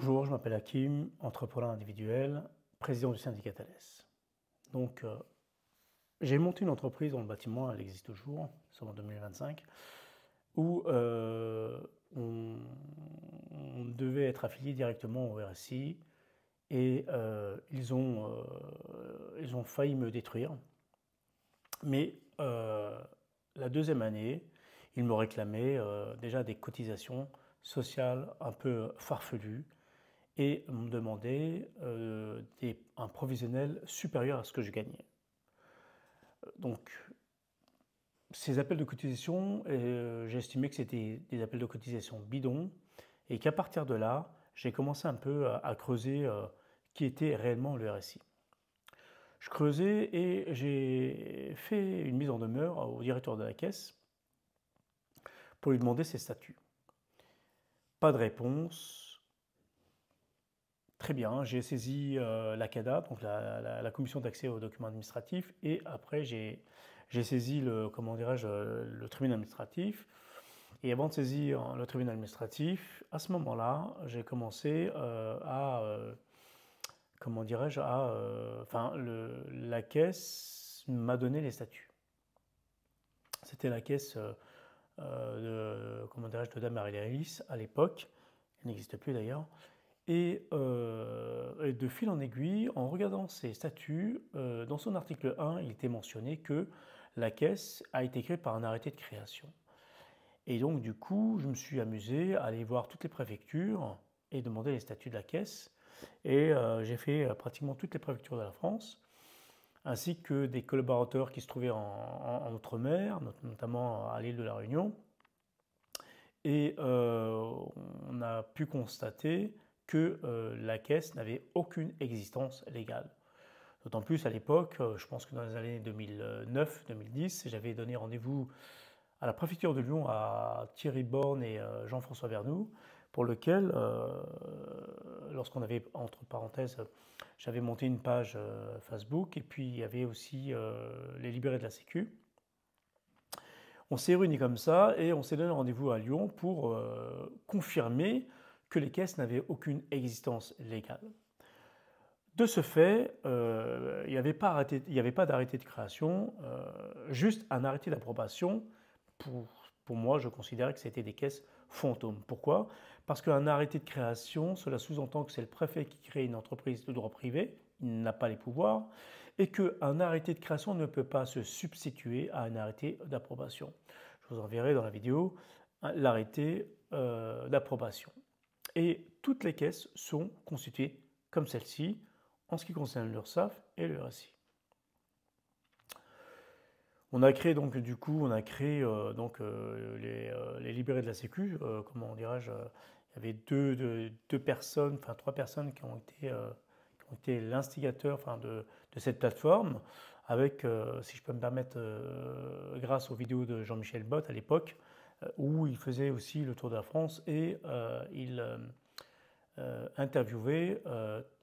Bonjour, je m'appelle Hakim, entrepreneur individuel, président du syndicat Thales. Donc, j'ai monté une entreprise dans le bâtiment, elle existe toujours, c'est en 2025, où on devait être affilié directement au RSI et ils ont failli me détruire. Mais la deuxième année, ils me réclamaient déjà des cotisations sociales un peu farfelues et me demandait un provisionnel supérieur à ce que je gagnais. Donc, ces appels de cotisation, j'ai estimé que c'était des appels de cotisation bidons et qu'à partir de là, j'ai commencé un peu à creuser qui était réellement le RSI. Je creusais et j'ai fait une mise en demeure au directeur de la caisse pour lui demander ses statuts. Pas de réponse. Très bien, j'ai saisi la CADA, donc la commission d'accès aux documents administratifs, et après j'ai saisi le tribunal administratif. Et avant de saisir le tribunal administratif, à ce moment-là, j'ai commencé la caisse m'a donné les statuts. C'était la caisse de Dame Marie-Léris à l'époque, elle n'existe plus d'ailleurs. Et de fil en aiguille, en regardant ces statuts, dans son article 1, il était mentionné que la caisse a été créée par un arrêté de création. Et donc, du coup, je me suis amusé à aller voir toutes les préfectures et demander les statuts de la caisse. Et j'ai fait pratiquement toutes les préfectures de la France, ainsi que des collaborateurs qui se trouvaient en Outre-mer, notamment à l'île de la Réunion. Et on a pu constater que la caisse n'avait aucune existence légale. D'autant plus à l'époque, je pense que dans les années 2009-2010, j'avais donné rendez-vous à la préfecture de Lyon à Thierry Borne et Jean-François Vernoux, pour lequel, lorsqu'on avait, entre parenthèses, j'avais monté une page Facebook, et puis il y avait aussi les libérés de la Sécu. On s'est réunis comme ça et on s'est donné rendez-vous à Lyon pour confirmer que les caisses n'avaient aucune existence légale. De ce fait, il n'y avait pas d'arrêté de création, juste un arrêté d'approbation. Pour moi, je considérais que c'était des caisses fantômes. Pourquoi? Parce qu'un arrêté de création, cela sous-entend que c'est le préfet qui crée une entreprise de droit privé, il n'a pas les pouvoirs, et qu'un arrêté de création ne peut pas se substituer à un arrêté d'approbation. Je vous enverrai dans la vidéo l'arrêté d'approbation. Et toutes les caisses sont constituées comme celle-ci en ce qui concerne l'URSSAF et le RSI. On a créé donc du coup, les libérés de la Sécu, comment dirais-je, il y avait deux personnes, enfin trois personnes qui ont été l'instigateur de cette plateforme, avec, si je peux me permettre, grâce aux vidéos de Jean-Michel Bott à l'époque, où il faisait aussi le tour de la France et il interviewait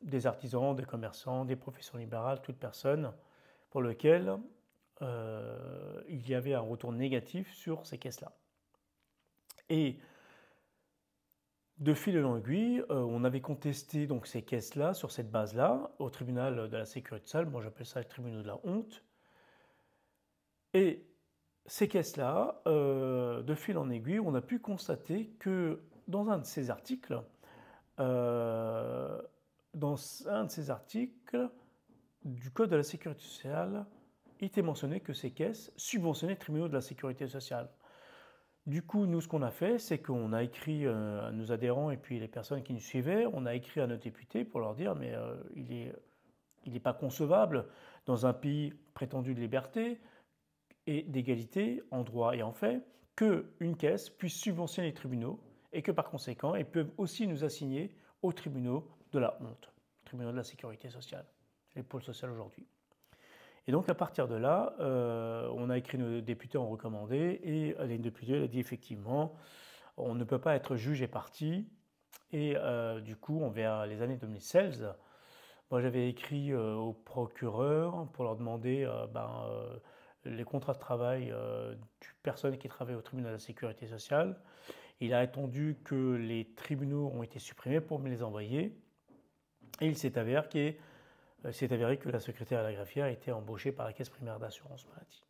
des artisans, des commerçants, des professions libérales, toute personne pour lequel il y avait un retour négatif sur ces caisses-là. Et de fil en aiguille, on avait contesté donc ces caisses-là sur cette base-là au tribunal de la sécurité sociale. Moi, j'appelle ça le tribunal de la honte. Et ces caisses-là, de fil en aiguille, on a pu constater que dans un de ces articles, du Code de la sécurité sociale, il était mentionné que ces caisses subventionnaient les tribunaux de la sécurité sociale. Du coup, nous, ce qu'on a fait, c'est qu'on a écrit à nos adhérents et puis les personnes qui nous suivaient, on a écrit à nos députés pour leur dire mais il n'est pas concevable dans un pays prétendu de liberté et d'égalité en droit et en fait qu'une caisse puisse subventionner les tribunaux et que par conséquent, ils peuvent aussi nous assigner aux tribunaux de la honte, tribunaux de la sécurité sociale, les pôles sociaux aujourd'hui. Et donc à partir de là, on a écrit nos députés en recommandé et les députés ont dit effectivement, on ne peut pas être juge et partie. Et du coup, vers les années 2016, moi j'avais écrit au procureur pour leur demander les contrats de travail du personne qui travaille au tribunal de la sécurité sociale. Il a attendu que les tribunaux ont été supprimés pour me les envoyer. Et il s'est avéré que la secrétaire à la greffière était embauchée par la caisse primaire d'assurance maladie.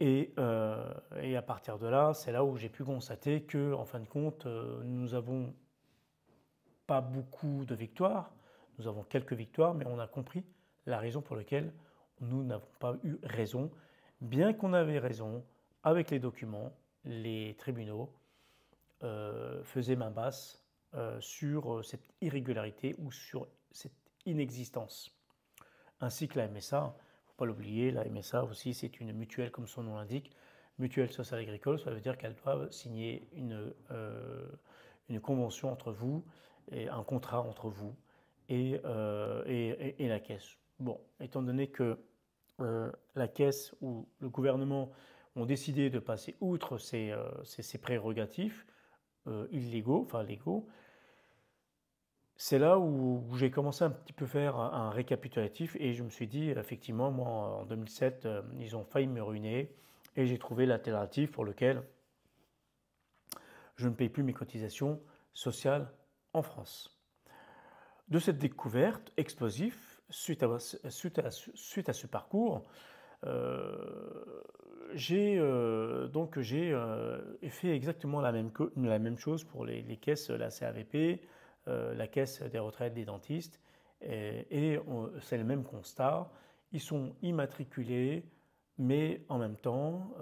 Et à partir de là, c'est là où j'ai pu constater que, en fin de compte, nous n'avons pas beaucoup de victoires, nous avons quelques victoires, mais on a compris la raison pour laquelle nous n'avons pas eu raison, bien qu'on avait raison avec les documents, les tribunaux faisaient main basse sur cette irrégularité ou sur cette inexistence. Ainsi que la MSA, il ne faut pas l'oublier, la MSA aussi c'est une mutuelle comme son nom l'indique, mutuelle sociale agricole, ça veut dire qu'elles doivent signer une convention entre vous, et un contrat entre vous et la caisse. Bon, étant donné que la caisse ou le gouvernement ont décidé de passer outre ces prérogatives illégaux, enfin légaux, c'est là où j'ai commencé un petit peu faire un récapitulatif et je me suis dit, effectivement, moi en 2007, ils ont failli me ruiner et j'ai trouvé l'alternative pour lequel je ne paye plus mes cotisations sociales en France. De cette découverte explosive, suite à ce parcours, j'ai fait exactement la même chose pour les caisses, la CAVP, la caisse des retraites des dentistes, et c'est le même constat. Ils sont immatriculés, mais en même temps,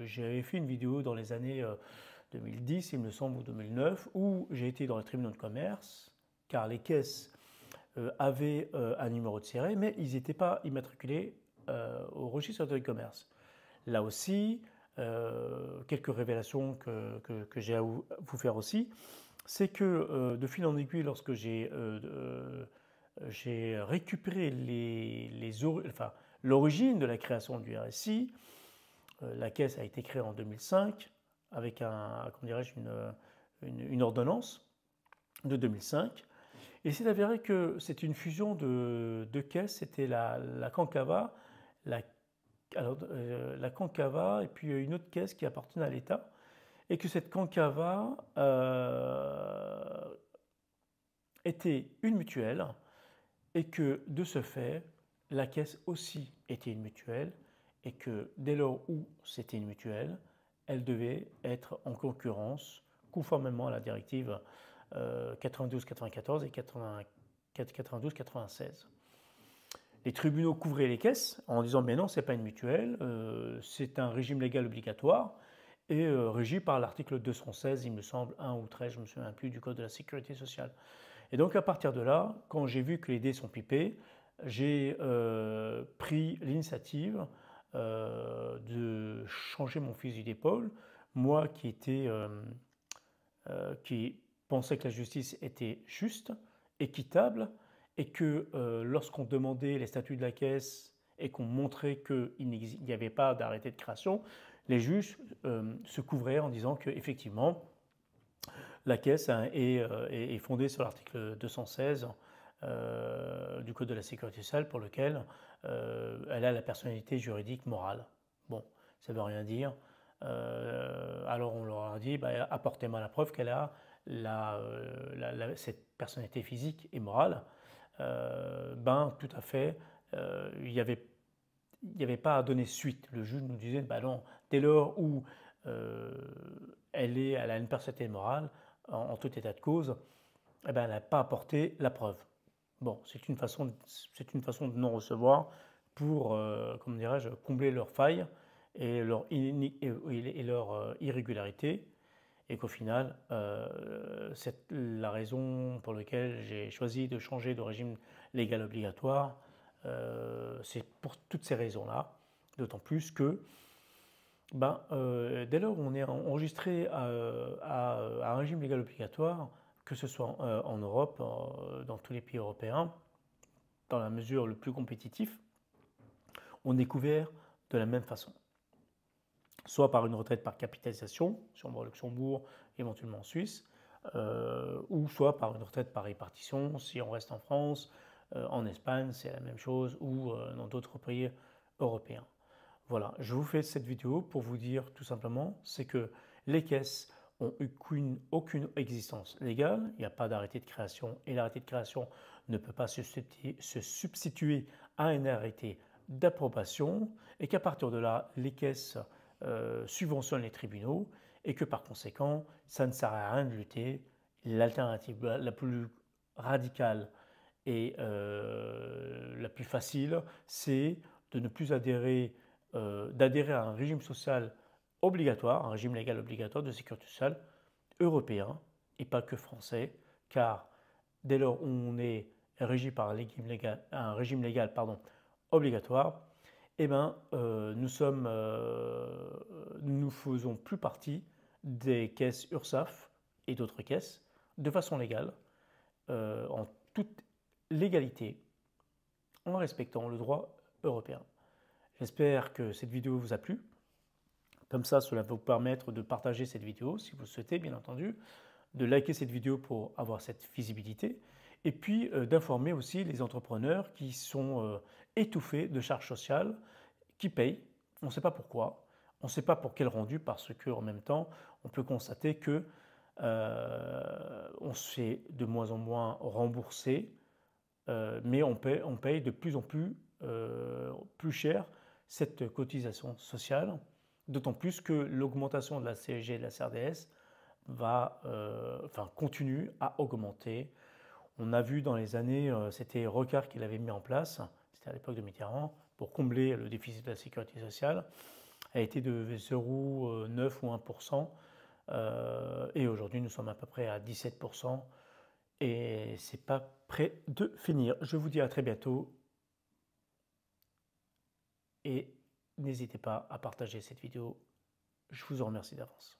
j'avais fait une vidéo dans les années 2010, il me semble, ou 2009, où j'ai été dans les tribunaux de commerce, car les caisses avaient un numéro de siret, mais ils n'étaient pas immatriculés au registre de commerce. Là aussi, quelques révélations que j'ai à vous faire aussi, c'est que de fil en aiguille, lorsque j'ai récupéré l'origine de la création du RSI, la caisse a été créée en 2005 avec une ordonnance de 2005. Et c'est avéré que c'est une fusion de caisses, c'était la Cancava, la Cancava et puis une autre caisse qui appartenait à l'État, et que cette Cancava était une mutuelle, et que de ce fait, la caisse aussi était une mutuelle, et que dès lors où c'était une mutuelle, elle devait être en concurrence, conformément à la directive 92-94 et 92-96. Les tribunaux couvraient les caisses en disant mais non, ce n'est pas une mutuelle, c'est un régime légal obligatoire et régi par l'article 216, il me semble, 1 ou 13, je ne me souviens plus, du Code de la Sécurité sociale. Et donc à partir de là, quand j'ai vu que les dés sont pipés, j'ai pris l'initiative de changer mon fusil d'épaule. Moi qui pensais que la justice était juste, équitable, et que lorsqu'on demandait les statuts de la caisse et qu'on montrait qu'il n'y avait pas d'arrêté de création, les juges se couvraient en disant qu'effectivement, la caisse est fondée sur l'article 216 du Code de la Sécurité sociale pour lequel elle a la personnalité juridique morale. Bon, ça ne veut rien dire. Alors on leur a dit, apportez-moi la preuve qu'elle a cette personnalité physique et morale. Tout à fait, il n'y avait pas à donner suite. Le juge nous disait, non, dès lors où elle a une personnalité morale, en tout état de cause, elle n'a pas apporté la preuve. Bon, c'est une façon de non recevoir pour, comment dirais-je, combler leurs failles et leur irrégularité, et qu'au final, c'est la raison pour laquelle j'ai choisi de changer de régime légal obligatoire. C'est pour toutes ces raisons-là, d'autant plus que dès lors où on est enregistré à un régime légal obligatoire, que ce soit en Europe, dans tous les pays européens, dans la mesure le plus compétitif, on est couvert de la même façon. Soit par une retraite par capitalisation, si on va au Luxembourg, éventuellement en Suisse, ou soit par une retraite par répartition, si on reste en France, en Espagne, c'est la même chose, ou dans d'autres pays européens. Voilà, je vous fais cette vidéo pour vous dire tout simplement, c'est que les caisses ont aucune existence légale, il n'y a pas d'arrêté de création et l'arrêté de création ne peut pas se substituer à un arrêté d'approbation et qu'à partir de là, les caisses subventionnent les tribunaux et que par conséquent, ça ne sert à rien de lutter. L'alternative la plus radicale et la plus facile, c'est de ne plus d'adhérer à un régime social obligatoire, un régime légal obligatoire de sécurité sociale européen et pas que français, car dès lors où on est régi par un régime légal obligatoire, eh ben, nous faisons plus partie des caisses URSSAF et d'autres caisses de façon légale, en toute légalité, en respectant le droit européen. J'espère que cette vidéo vous a plu. Comme ça, cela va vous permettre de partager cette vidéo, si vous le souhaitez, bien entendu, de liker cette vidéo pour avoir cette visibilité, et puis d'informer aussi les entrepreneurs qui sont étouffés de charges sociales, qui payent, on ne sait pas pourquoi, on ne sait pas pour quel rendu, parce qu'en même temps, on peut constater que on se fait de moins en moins rembourser, mais on paye de plus en plus cher cette cotisation sociale, d'autant plus que l'augmentation de la CSG et de la CRDS continue à augmenter. On a vu dans les années, c'était Rocard qui l'avait mis en place, c'était à l'époque de Mitterrand, pour combler le déficit de la sécurité sociale, a été de 0,9 ou 1%, et aujourd'hui nous sommes à peu près à 17%, et c'est pas près de finir. Je vous dis à très bientôt, et n'hésitez pas à partager cette vidéo. Je vous en remercie d'avance.